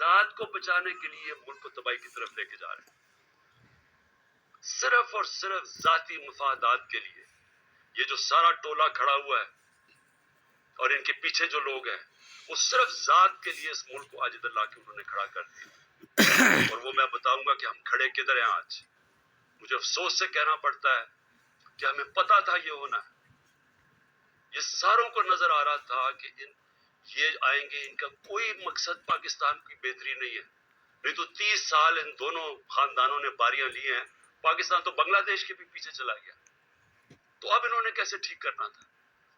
حیات کو بچانے کے لیے ملک کو تباہی کی طرف لے کے جا رہے ہیں، صرف اور صرف ذاتی مفادات کے لیے. یہ جو سارا ٹولہ کھڑا ہوا ہے اور ان کے پیچھے جو لوگ ہیں وہ صرف ذات کے لیے اس ملک کو آج ادھر لا کے انہوں نے کھڑا کر دیا. اور وہ میں بتاؤں گا کہ ہم کھڑے کدھر ہیں آج. مجھے افسوس سے کہنا پڑتا ہے کہ ہمیں پتا تھا یہ ہونا ہے. یہ ساروں کو نظر آ رہا تھا کہ یہ آئیں گے، ان کا کوئی مقصد پاکستان کی بہتری نہیں ہے. نہیں تو 30 سال ان دونوں خاندانوں نے باریاں لی ہیں. پاکستان تو بنگلہ دیش کے بھی پیچھے چلا گیا. تو اب انہوں نے کیسے ٹھیک کرنا تھا؟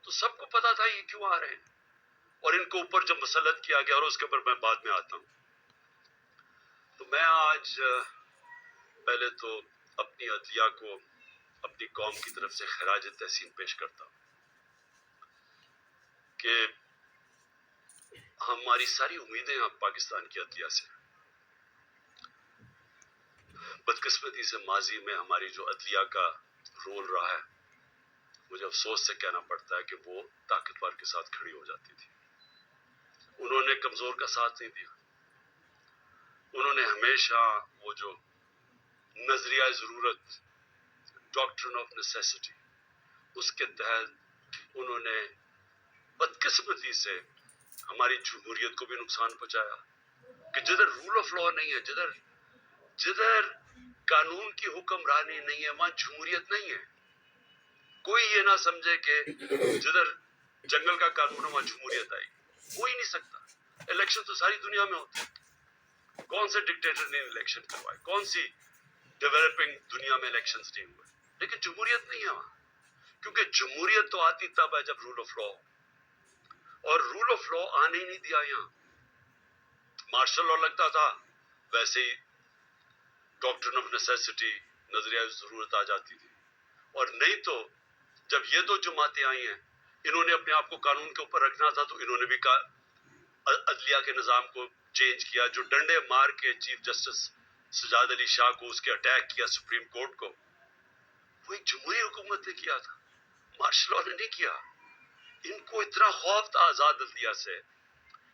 تو سب کو پتا تھا یہ کیوں آ رہے ہیں. اور ان کو اوپر جب مسلط کیا گیا، اور اس کے اوپر میں بعد میں آتا ہوں. تو میں آج پہلے تو اپنی عدلیہ کو اپنی قوم کی طرف سے خراج تحسین پیش کرتا ہوں کہ ہماری ساری امیدیں اب پاکستان کی عدلیہ سے. بدقسمتی سے ماضی میں ہماری جو عدلیہ کا رول رہا ہے، مجھے افسوس سے کہنا پڑتا ہے کہ وہ طاقتور کے ساتھ کھڑی ہو جاتی تھی. انہوں نے کمزور کا ساتھ نہیں دیا. انہوں نے ہمیشہ وہ جو نظریہ ضرورت، ڈاکٹرن آف نیسیسٹی، اس کے تحت انہوں نے بدقسمتی سے ہماری جمہوریت کو بھی نقصان پہنچایا. کہ جدھر رول آف لا نہیں ہے، جدھر قانون کی حکمرانی نہیں ہے، وہاں جمہوریت نہیں ہے. کوئی یہ نہ سمجھے کہ جدھر جنگل کا قانون ہے وہاں جمہوریت آئے گی. ہو ہی نہیں سکتا. الیکشن تو ساری دنیا میں ہوتے ہیں. کون سے ڈکٹیٹر نے الیکشن کروائے؟ کون سی ڈیولپنگ دنیا میں الیکشنز نہیں ہوئے؟ لیکن جمہوریت نہیں ہے وہاں. کیونکہ جمہوریت تو آتی تب ہے جب رول آف لا ہو. اور رول آف لا آنے ہی نہیں دیا یہاں. مارشل لا لگتا تھا، ویسے ہی ڈاکٹرن آف نیسیسٹی، نظریہ ضرورت آ جاتی تھی. اور نہیں تو جب یہ دو جماعتیں آئی ہیں، انہوں نے اپنے آپ کو قانون کے اوپر رکھنا تھا، تو انہوں نے بھی عدلیہ کے نظام کو چینج کیا. جو ڈنڈے مار کے چیف جسٹس سجاد علی شاہ کو اس کے اٹیک کیا سپریم کورٹ کو، وہ ایک جمہوری حکومت نے کیا تھا، مارشل لا نے نہیں کیا. ان کو اتنا خوف تھا آزاد عدلیہ سے،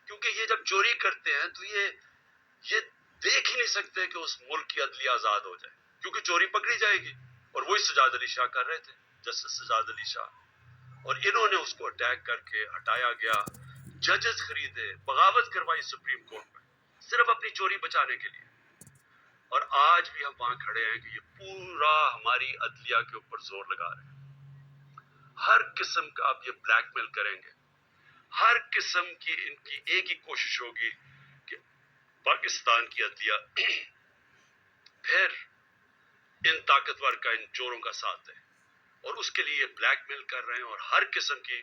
کیونکہ یہ جب چوری کرتے ہیں تو یہ دیکھ ہی نہیں سکتے کہ اس ملک کی عدلیہ آزاد ہو جائے، کیونکہ چوری پکڑی جائے گی. اور وہی سجاد علی شاہ کر رہے تھے، جسٹس سجاد علی شاہ. اور انہوں نے اس کو اٹیک کر کے ہٹایا گیا. ججز خریدے، بغاوت کروائی سپریم کورٹ میں، صرف اپنی چوری بچانے کے لیے. اور آج بھی ہم وہاں کھڑے ہیں کہ یہ پورا ہماری عدلیہ کے اوپر زور لگا رہے ہیں. ہر قسم کا آپ یہ بلیک میل کریں گے. ہر قسم کی ان کی ایک ہی کوشش ہوگی کہ پاکستان کی عدلیہ پھر ان طاقتور کا، ان چوروں کا ساتھ ہے. اور اس کے لیے بلیک میل کر رہے ہیں. اور ہر قسم کی،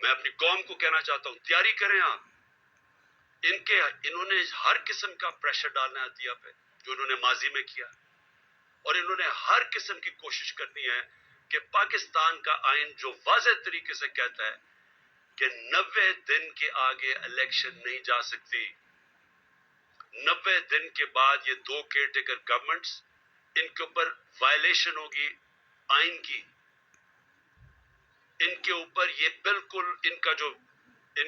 میں اپنی قوم کو کہنا چاہتا ہوں، تیاری کریں آپ. انہوں نے ہر قسم کا پریشر ڈالنا ہے عدلیہ پہ، جو انہوں نے ماضی میں کیا. اور انہوں نے ہر قسم کی کوشش کرنی ہے کہ پاکستان کا آئین جو واضح طریقے سے کہتا ہے کہ 90 دن کے آگے الیکشن نہیں جا سکتی. 90 دن کے بعد یہ دو کیئر ٹیکر گورنمنٹس، ان کے اوپر وائلیشن ہوگی آئین کی. ان کے اوپر یہ بالکل ان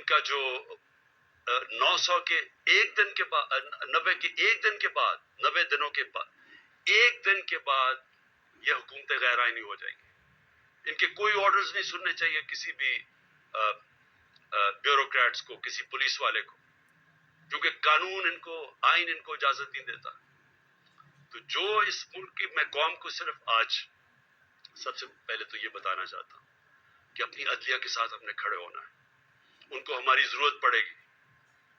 کا جو 900 کے ایک دن کے بعد، 90 کے ایک دن کے بعد، 90 دنوں کے بعد، ایک دن کے بعد یہ حکومتیں غیر آئینی ہو جائیں گی. ان کے کوئی آرڈرز نہیں سننے چاہیے کسی بھی بیوروکریٹس کو، کسی پولیس والے کو، کیونکہ قانون ان کو، آئین ان کو اجازت نہیں دیتا. تو جو اس ملک کی، میں قوم کو صرف آج سب سے پہلے تو یہ بتانا چاہتا ہوں کہ اپنی عدلیہ کے ساتھ ہم نے کھڑے ہونا ہے. ان کو ہماری ضرورت پڑے گی،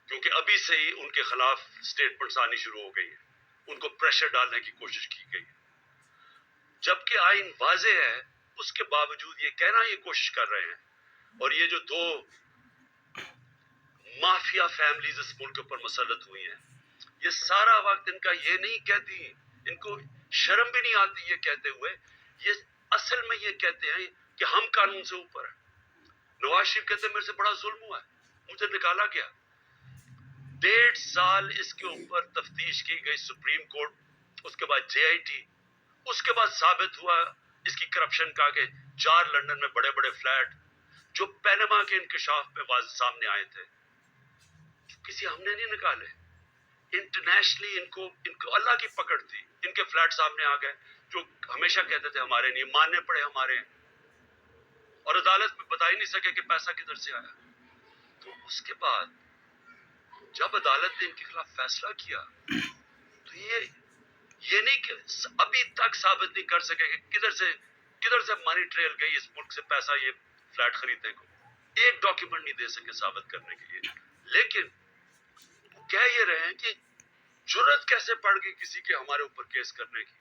کیونکہ ابھی سے ہی ان کے خلاف سٹیٹمنٹس آنی شروع ہو گئی ہیں. ان کو پریشر ڈالنے کی کوشش کی گئی ہے. جبکہ آئین واضح ہے، اس کے باوجود یہ کہنا یہ کوشش کر رہے ہیں. اور یہ جو دو مافیا فیملیز اس ملک کے اوپر مسلط ہوئی ہیں، یہ سارا وقت ان کا یہ نہیں کہتی، ان کو شرم بھی نہیں آتی یہ کہتے ہوئے. یہ اصل میں یہ کہتے ہیں کہ ہم قانون سے اوپر ہیں. نواز شریف کہتے ہیں میرے سے بڑا ظلم ہوا ہے، مجھے نکالا گیا. 1.5 سال اس کے اوپر تفتیش کی گئی سپریم کورٹ، اس کے بعد جے آئی ٹی، اس کے بعد ثابت ہوا اس کی کرپشن کا کہ 4 لندن میں بڑے بڑے فلیٹ جو پینما کے انکشاف پہ واضح سامنے آئے تھے، کسی ہم نے نہیں نکالے. انٹرنیشنلی ان کو اللہ کی پکڑ تھی. ان کے فلیٹ سامنے آ گئے جو ہمیشہ کہتے تھے ہمارے نہیں, ماننے پڑے ہمارے, اور عدالت میں بتا ہی نہیں سکے کہ پیسہ کدھر سے آیا. تو اس کے بعد جب عدالت نے ان کے خلاف فیصلہ کیا تو یہ نہیں کہ ابھی تک ثابت نہیں کر سکے کہ کدھر سے منی ٹریل گئی اس ملک سے پیسہ یہ فلیٹ خریدنے کو. ایک ڈاکیومنٹ نہیں دے سکے ثابت کرنے کے لیے. لیکن کہہ یہ رہے ہیں کہ جرت کیسے پڑ گئی کسی کے ہمارے اوپر کیس کرنے کی,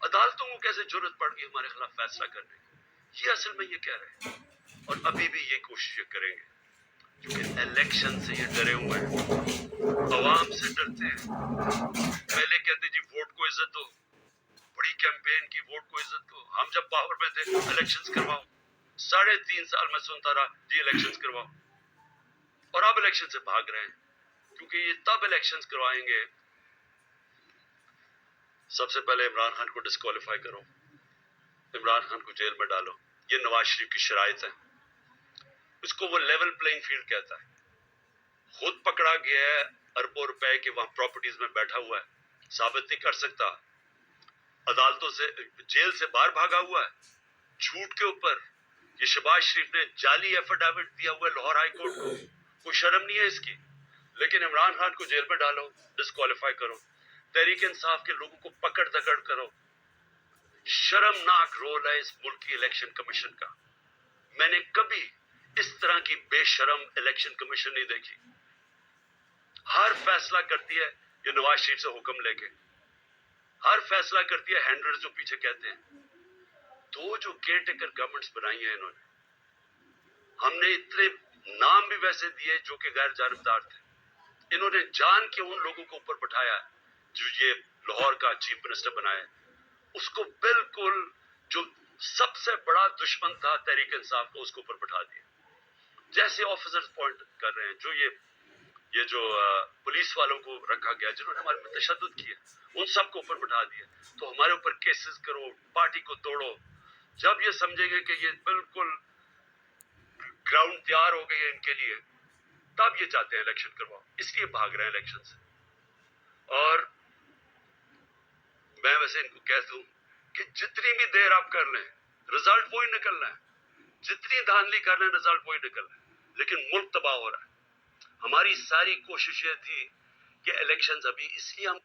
عدالتوں کو کیسے جرت پڑ گئی ہمارے خلاف فیصلہ کرنے کی. یہ اصل میں یہ کہہ رہے ہیں, اور ابھی بھی یہ کوشش کریں گے کیونکہ الیکشن سے یہ ڈرے ہوئے ہیں, عوام سے ڈرتے ہیں. پہلے کہتے جی ووٹ کو عزت دو, بڑی کیمپین کی ووٹ کو عزت دو. ہم جب پاور میں تھے الیکشنز کرواؤ, 3.5 سال میں سنتا رہا جی الیکشنز کرواؤ, اور اب الیکشن سے بھاگ رہے ہیں کیونکہ یہ تب الیکشنز کروائیں گے. سب سے پہلے عمران خان کو ڈسکوالیفائی کرو, عمران خان کو جیل میں ڈالو. یہ نواز شریف کی شرائط ہے. اس کو وہ لیول پلینگ فیلڈ کہتا ہے. خود پکڑا گیا ہے اربوں روپے کے وہاں پراپرٹیز میں بیٹھا ہوا ہے, ثابت نہیں کر سکتا. عدالتوں سے جیل سے باہر بھاگا ہوا ہے جھوٹ کے اوپر. یہ شہباز شریف نے جعلی ایفیڈیوٹ دیا ہوا ہے لاہور ہائی کورٹ کو, کوئی شرم نہیں ہے اس کی. لیکن عمران خان کو جیل میں ڈالو, ڈسکوالیفائی کرو. تحریک انصاف کے لوگوں کو پکڑ دکڑ کرو. شرمناک رول ہے اس ملک کی الیکشن کمیشن کا. میں نے کبھی اس طرح کی بے شرم الیکشن کمیشن نہیں دیکھی. ہر فیصلہ کرتی ہے یہ نواز شریف سے حکم لے کے, ہر فیصلہ کرتی ہے ہینڈلرز جو پیچھے کہتے ہیں. دو جو کیئر ٹیکر گورنمنٹس بنائی ہیں انہوں نے, ہم نے اتنے نام بھی ویسے دیے جو کہ غیر جانبدار تھے. انہوں نے جان کے ان لوگوں کو اوپر بٹھایا جو یہ لاہور کا چیف منسٹر بنایا. اس کو بالکل جو سب سے بڑا دشمن تھا تحریک انصاف کو, اس کو اوپر بٹھا دیا. جیسے آفیسرز پوائنٹ کر رہے ہیں جو یہ جو پولیس والوں کو رکھا گیا جنہوں نے ہمارے پر تشدد کیا, ان سب کو اوپر بٹھا دیا. تو ہمارے اوپر کیسز کرو, پارٹی کو توڑو. جب یہ سمجھیں گے کہ یہ بالکل گراؤنڈ تیار ہو گئی ہے ان کے لیے, تب یہ چاہتے ہیں الیکشن کرواؤ, اس لیے بھاگ رہے ہیں الیکشن سے. اور میں ویسے ان کو کہتا ہوں کہ جتنی بھی دیر آپ کر لیں رزلٹ وہی نکلنا ہے, جتنی دھاندلی کر لیں رزلٹ وہی نکلنا ہے. لیکن ملک تباہ ہو رہا ہے. ہماری ساری کوششیں تھی کہ الیکشنز ابھی اس لیے ہم